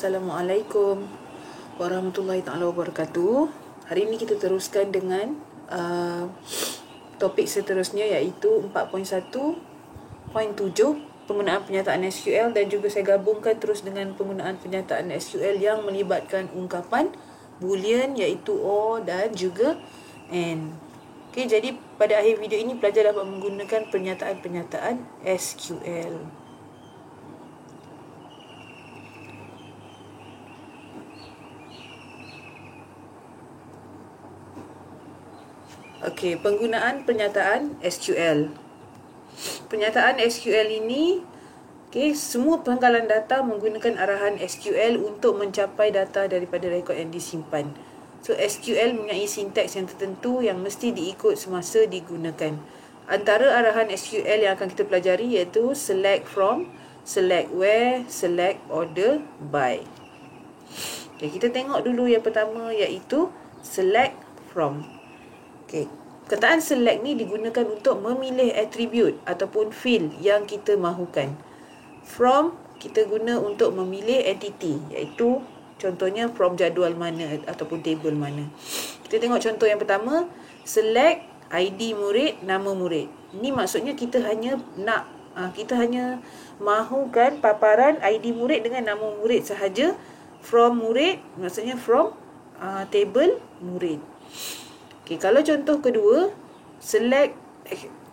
Assalamualaikum warahmatullahi taala wabarakatuh. Hari ini kita teruskan dengan topik seterusnya, iaitu 4.1.7 penggunaan pernyataan SQL, dan juga saya gabungkan terus dengan penggunaan pernyataan SQL yang melibatkan ungkapan boolean, iaitu or dan juga and. Okey, jadi pada akhir video ini pelajar dapat menggunakan pernyataan-pernyataan SQL. Okey, penggunaan pernyataan SQL. Pernyataan SQL ini, semua pangkalan data menggunakan arahan SQL untuk mencapai data daripada rekod yang disimpan. So, SQL mempunyai sintaks yang tertentu yang mesti diikut semasa digunakan. Antara arahan SQL yang akan kita pelajari iaitu select from, select where, select order by. Okay, kita tengok dulu yang pertama, iaitu select from. Okay. Kataan select ni digunakan untuk memilih atribut ataupun field yang kita mahukan. From kita guna untuk memilih entity, iaitu contohnya from jadual mana ataupun table mana. Kita tengok contoh yang pertama, select ID murid, nama murid. Ini maksudnya kita hanya mahukan paparan ID murid dengan nama murid sahaja. From murid maksudnya from table murid. Okay, kalau contoh kedua, select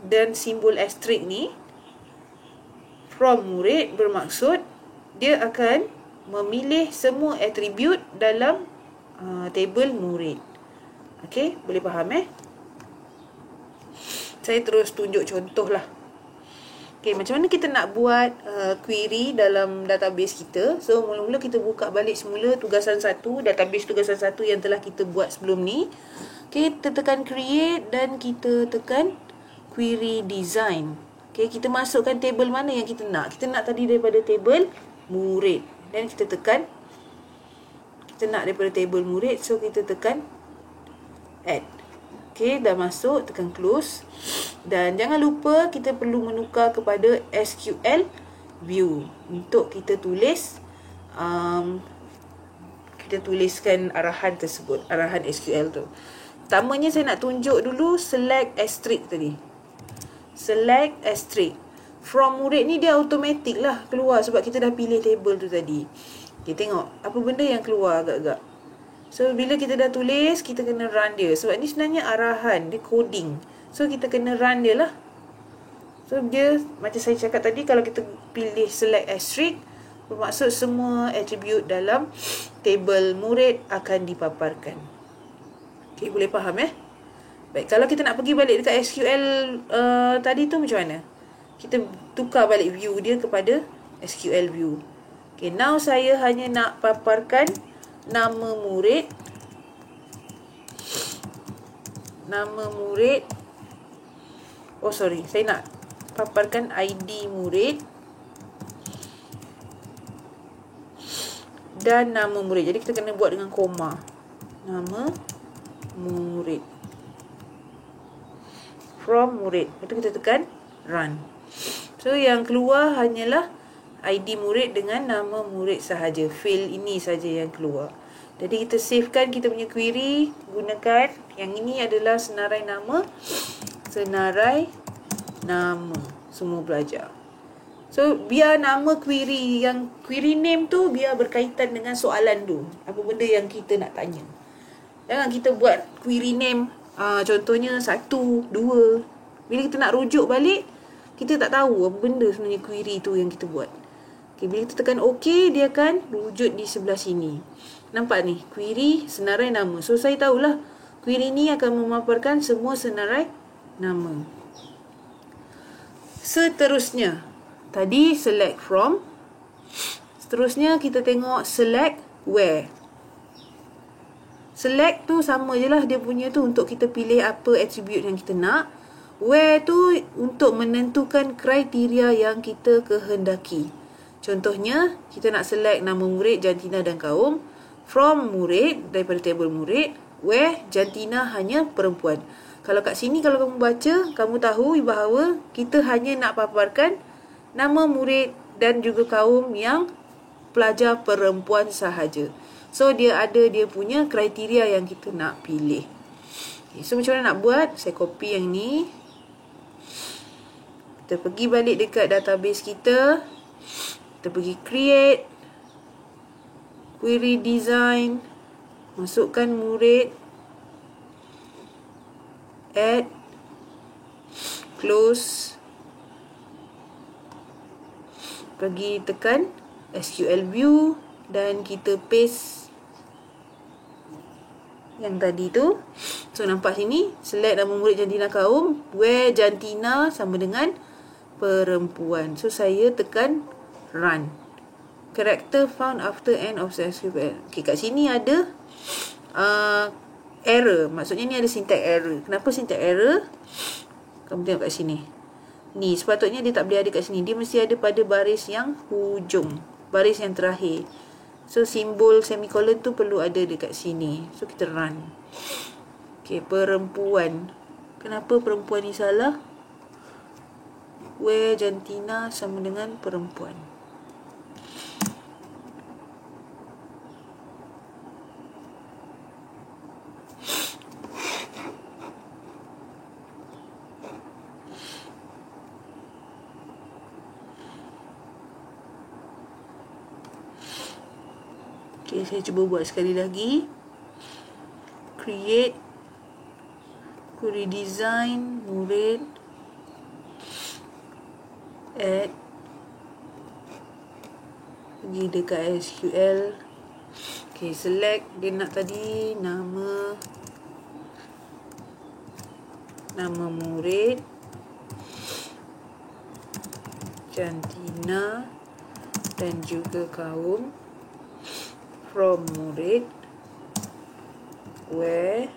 dan simbol asterisk ni, from murid bermaksud dia akan memilih semua atribut dalam table murid. Okey, boleh faham Saya terus tunjuk contoh lah. Okey, macam mana kita nak buat query dalam database kita? So, mula-mula kita buka balik semula tugasan 1, database tugasan 1 yang telah kita buat sebelum ni. Okey, kita tekan create dan kita tekan query design. Okey, kita masukkan table mana yang kita nak. Kita nak tadi daripada table murid. Dan kita tekan, kita nak daripada table murid, so kita tekan add. Okey, dah masuk, tekan close. Dan jangan lupa kita perlu menukar kepada SQL view untuk kita tulis kita tuliskan arahan tersebut, arahan SQL tu. Pertamanya saya nak tunjuk dulu select asterisk tadi. Select asterisk. From murid ni dia automatic lah keluar sebab kita dah pilih table tu tadi. Okay, tengok apa benda yang keluar agak-agak. So, bila kita dah tulis, kita kena run dia. Sebab ni sebenarnya arahan, dia coding. So, kita kena run dia lah. So, dia macam saya cakap tadi, kalau kita pilih select asterisk, bermaksud semua atribut dalam table murid akan dipaparkan. Okay, boleh faham Baik, kalau kita nak pergi balik dekat SQL tadi tu macam mana? Kita tukar balik view dia kepada SQL view. Okay, now saya hanya nak paparkan nama murid. Nama murid. Oh, sorry. Saya nak paparkan ID murid dan nama murid. Jadi, kita kena buat dengan koma. Nama murid. From murid. Lepas tu kita tekan run. So, yang keluar hanyalah ID murid dengan nama murid sahaja. Field ini saja yang keluar. Jadi, kita savekan kita punya query. Gunakan. Yang ini adalah senarai nama. Senarai nama. Semua belajar. So, biar nama query, yang query name tu biar berkaitan dengan soalan tu. Apa benda yang kita nak tanya. Jangan kita buat query name, contohnya 1, 2. Bila kita nak rujuk balik, kita tak tahu apa benda sebenarnya query tu yang kita buat. Okay, bila kita tekan OK, dia akan wujud di sebelah sini. Nampak ni, query senarai nama. So, saya tahulah query ni akan memaparkan semua senarai nama. Seterusnya, tadi select from. Seterusnya, kita tengok select where. Select tu sama je lah dia punya tu untuk kita pilih apa atribut yang kita nak. Where tu untuk menentukan kriteria yang kita kehendaki. Contohnya, kita nak select nama murid, jantina dan kaum. From murid, daripada table murid. Where, jantina hanya perempuan. Kalau kat sini, kalau kamu baca, kamu tahu bahawa kita hanya nak paparkan nama murid dan juga kaum yang pelajar perempuan sahaja. So dia ada dia punya kriteria yang kita nak pilih. Okay, so macam mana nak buat? Saya copy yang ni. Kita pergi balik dekat database kita. Kita pergi create, query design, masukkan murid, add, close, pergi tekan SQL view dan kita paste yang tadi tu. So nampak sini, select nama murid jantina kaum, where jantina sama dengan perempuan. So saya tekan run. Character found after end of SQL. Okay, kat sini ada error. Maksudnya ni ada syntax error. Kenapa syntax error? Kamu tengok kat sini. Ni sepatutnya dia tak boleh ada kat sini. Dia mesti ada pada baris yang hujung, baris yang terakhir. So simbol semicolon tu perlu ada dekat sini. So kita run. Okay, perempuan. Kenapa perempuan ni salah? Where jantina sama dengan perempuan. Okay, saya cuba buat sekali lagi. Create, query design, murid, add, pergi dekat SQL. Okay, select. Dia nak tadi nama murid, jantina dan juga kaum. From murid, where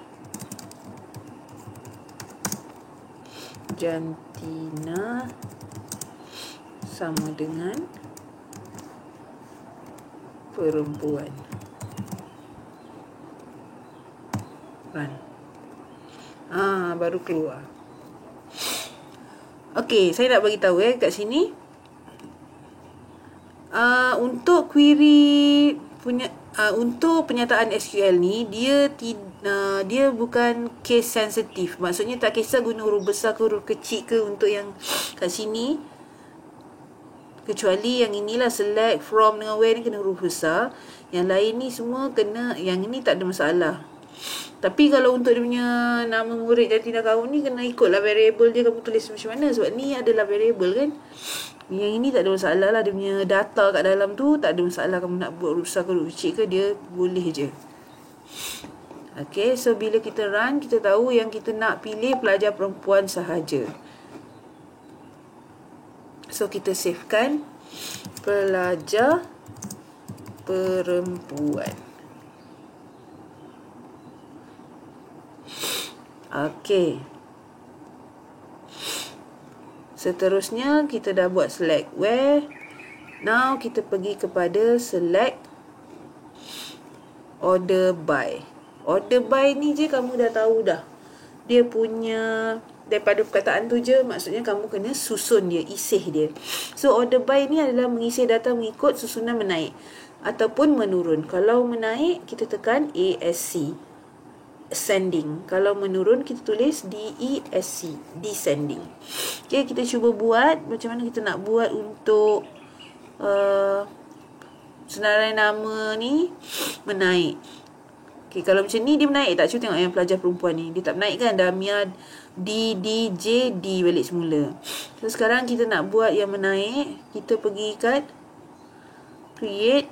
jantina sama dengan perempuan. Run. Baru keluar. Okey, saya nak bagi tahu kat sini. Untuk query punya untuk penyataan SQL ni dia bukan case sensitif. Maksudnya tak kisah guna huruf besar ke huruf kecil ke untuk yang kat sini. Kecuali yang inilah select, from dengan where ni kena huruf besar. Yang lain ni semua kena, yang ini tak ada masalah. Tapi kalau untuk dia punya nama murid jantina kaum ni kena ikutlah variable dia kamu tulis macam mana. Sebab ni adalah variable kan. Yang ini tak ada masalah lah. Dia punya data kat dalam tu tak ada masalah. Kamu nak buat huruf besar ke huruf kecil ke, dia boleh je. Okay, so bila kita run, kita tahu yang kita nak pilih pelajar perempuan sahaja. So kita savekan pelajar perempuan. Okay. Seterusnya kita dah buat select where. Now kita pergi kepada select order by. Order by ni je kamu dah tahu dah. Dia punya daripada perkataan tu je, maksudnya kamu kena susun dia, isih dia. So order by ni adalah mengisih data mengikut susunan menaik ataupun menurun. Kalau menaik kita tekan ASC, ascending. Kalau menurun kita tulis DESC, descending. Okay, kita cuba buat macam mana kita nak buat untuk senarai nama ni menaik. Okay, kalau macam ni dia menaik tak? Cuba tengok yang pelajar perempuan ni. Dia tak menaik kan? Damia D, D, J, D balik semula. So sekarang kita nak buat yang menaik. Kita pergi kat create,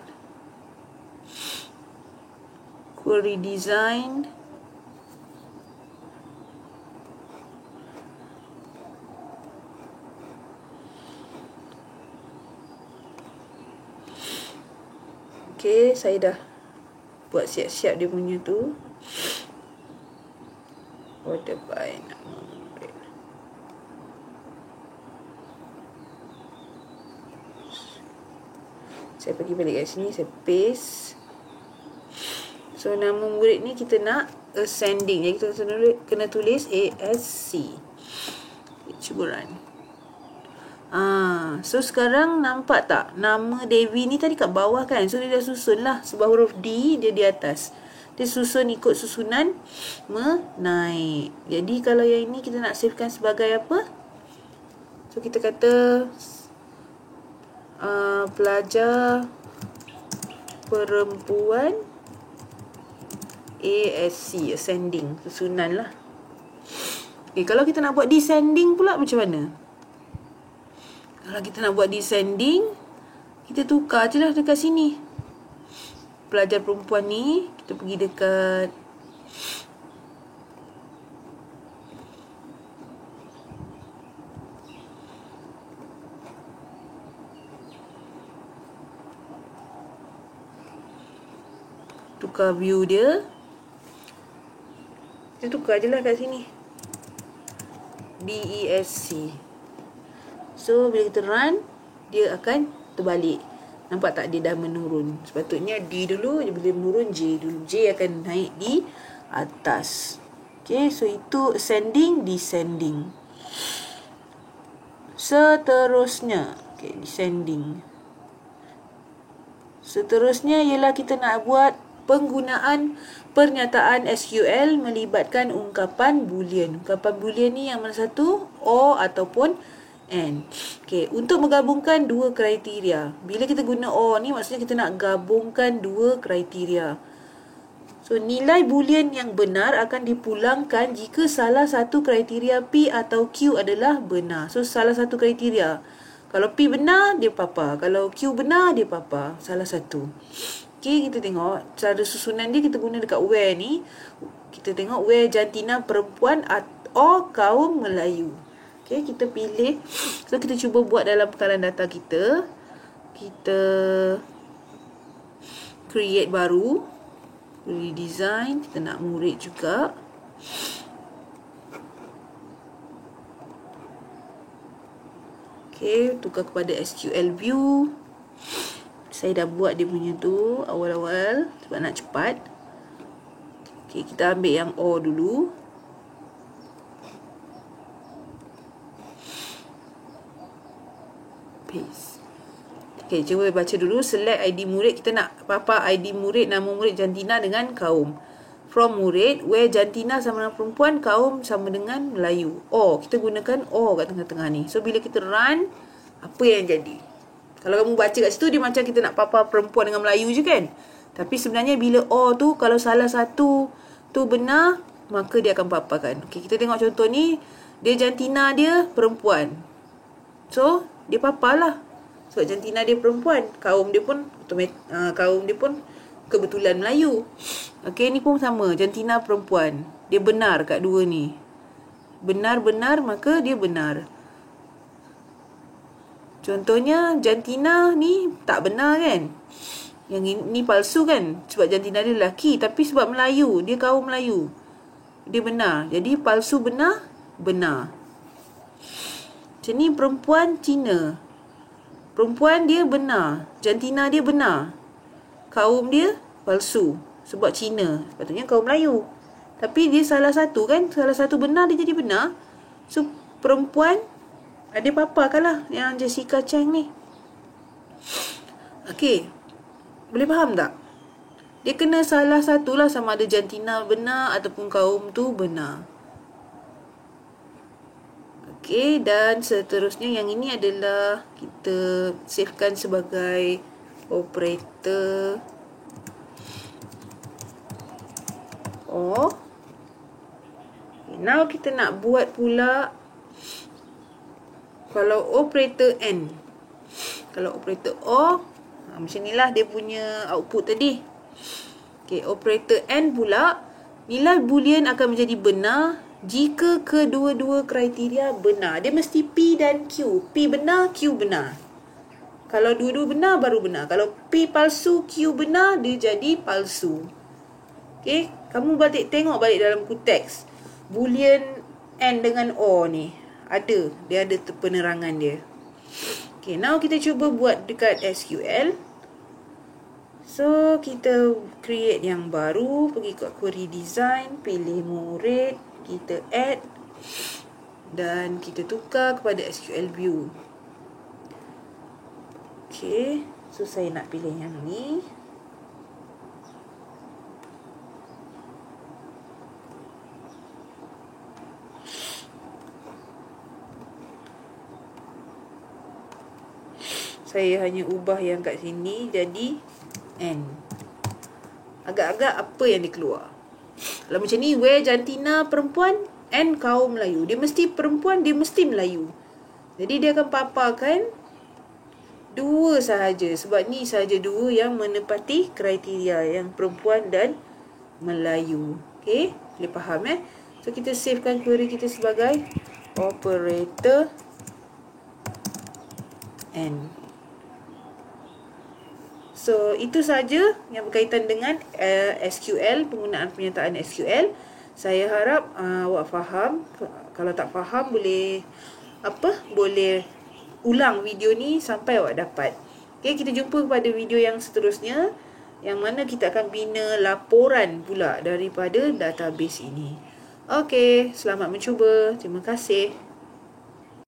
query design, okay, saya dah buat siap-siap dia punya tu. Order by nama murid. Saya pergi balik kat sini, saya paste. So nama murid ni kita nak ascending. Jadi kita kena tulis ASC. Cuba run. So sekarang nampak tak nama Devi ni tadi kat bawah kan? So dia dah susun lah. Sebab huruf D dia di atas. Dia susun ikut susunan menaik. Jadi kalau yang ini kita nak savekan sebagai apa? So kita kata pelajar perempuan ASC, ascending, susunan lah. Okay, kalau kita nak buat descending pula macam mana? Kalau kita nak buat descending, kita tukar je lah dekat sini. Pelajar perempuan ni, kita pergi dekat tukar view dia. Kita tukar je lah kat sini. DESC. So bila kita run, dia akan terbalik. Nampak tak dia dah menurun? Sepatutnya D dulu, dia boleh menurun J dulu. J akan naik di atas. Okay, so itu ascending, descending. Seterusnya, okay, descending. Seterusnya ialah kita nak buat penggunaan pernyataan SQL melibatkan ungkapan boolean. Ungkapan boolean ni yang mana satu? Or ataupun and. Okay, untuk menggabungkan dua kriteria. Bila kita guna or ni, maksudnya kita nak gabungkan dua kriteria. So, nilai boolean yang benar akan dipulangkan jika salah satu kriteria P atau Q adalah benar. So, salah satu kriteria. Kalau P benar, dia papa. Kalau Q benar, dia papa. Salah satu. Okay, kita tengok cara susunan dia kita guna dekat where ni. Kita tengok where jantina perempuan or kaum Melayu. Okay, kita pilih. So, kita cuba buat dalam bekalan data kita. Kita create baru. Redesign. Kita nak murid juga. Okay, tukar kepada SQL view. Saya dah buat dia punya tu awal-awal sebab nak cepat. Okay, kita ambil yang O dulu. Paste. Okay, cuba baca dulu. Select ID murid. Kita nak papa ID murid, nama murid jantina dengan kaum. From murid, where jantina sama dengan perempuan, kaum sama dengan Melayu. Kita gunakan kat tengah-tengah ni. So, bila kita run, apa yang jadi? Kalau kamu baca kat situ, dia macam kita nak papa perempuan dengan Melayu je kan? Tapi sebenarnya bila tu, kalau salah satu tu benar, maka dia akan papakan. Okay, kita tengok contoh ni. Dia jantina dia perempuan. So, dia papa lah. Sebab jantina dia perempuan. Kaum dia pun kebetulan Melayu. Okey, ni pun sama. Jantina perempuan. Dia benar kat dua ni. Benar-benar, maka dia benar. Contohnya, jantina ni tak benar kan? Yang ini palsu kan? Sebab jantina dia lelaki. Tapi sebab Melayu, dia kaum Melayu. Dia benar. Jadi, palsu benar, benar. Macam ni perempuan Cina. Perempuan dia benar. Jantina dia benar. Kaum dia palsu. Sebab Cina. Sepatutnya kaum Melayu. Tapi dia salah satu kan. Salah satu benar dia jadi benar. So perempuan ada papa kalah yang Jessica Chang ni. Okey. Boleh faham tak? Dia kena salah satu lah, sama ada jantina benar ataupun kaum tu benar. Okey, dan seterusnya yang ini adalah kita savekan sebagai operator or. Okay, now kita nak buat pula kalau operator and. Kalau operator or, macam inilah dia punya output tadi. Okey, operator and pula, nilai boolean akan menjadi benar jika kedua-dua kriteria benar. Dia mesti P dan Q. P benar, Q benar. Kalau dua-dua benar, baru benar. Kalau P palsu, Q benar, dia jadi palsu. Okay, kamu tengok balik dalam buku teks. Boolean and dengan or ni. Dia ada penerangan dia. Okay, now kita cuba buat dekat SQL. So, kita create yang baru. Pergi ke query design. Pilih murid. Kita add dan kita tukar kepada SQL view. Okey, so saya nak pilih yang ni. Saya hanya ubah yang kat sini jadi N. Agak-agak apa yang dia keluar. Kalau macam ni, where jantina perempuan, N kaum Melayu. Dia mesti perempuan, dia mesti Melayu. Jadi dia akan paparkan dua sahaja. Sebab ni sahaja dua yang menepati kriteria, yang perempuan dan Melayu. Okay, boleh faham So kita savekan query kita sebagai operator N. So, itu saja yang berkaitan dengan SQL, penggunaan pernyataan SQL. Saya harap awak faham. Kalau tak faham, boleh ulang video ni sampai awak dapat. Okay, kita jumpa pada video yang seterusnya, yang mana kita akan bina laporan pula daripada database ini. Okay, selamat mencuba. Terima kasih.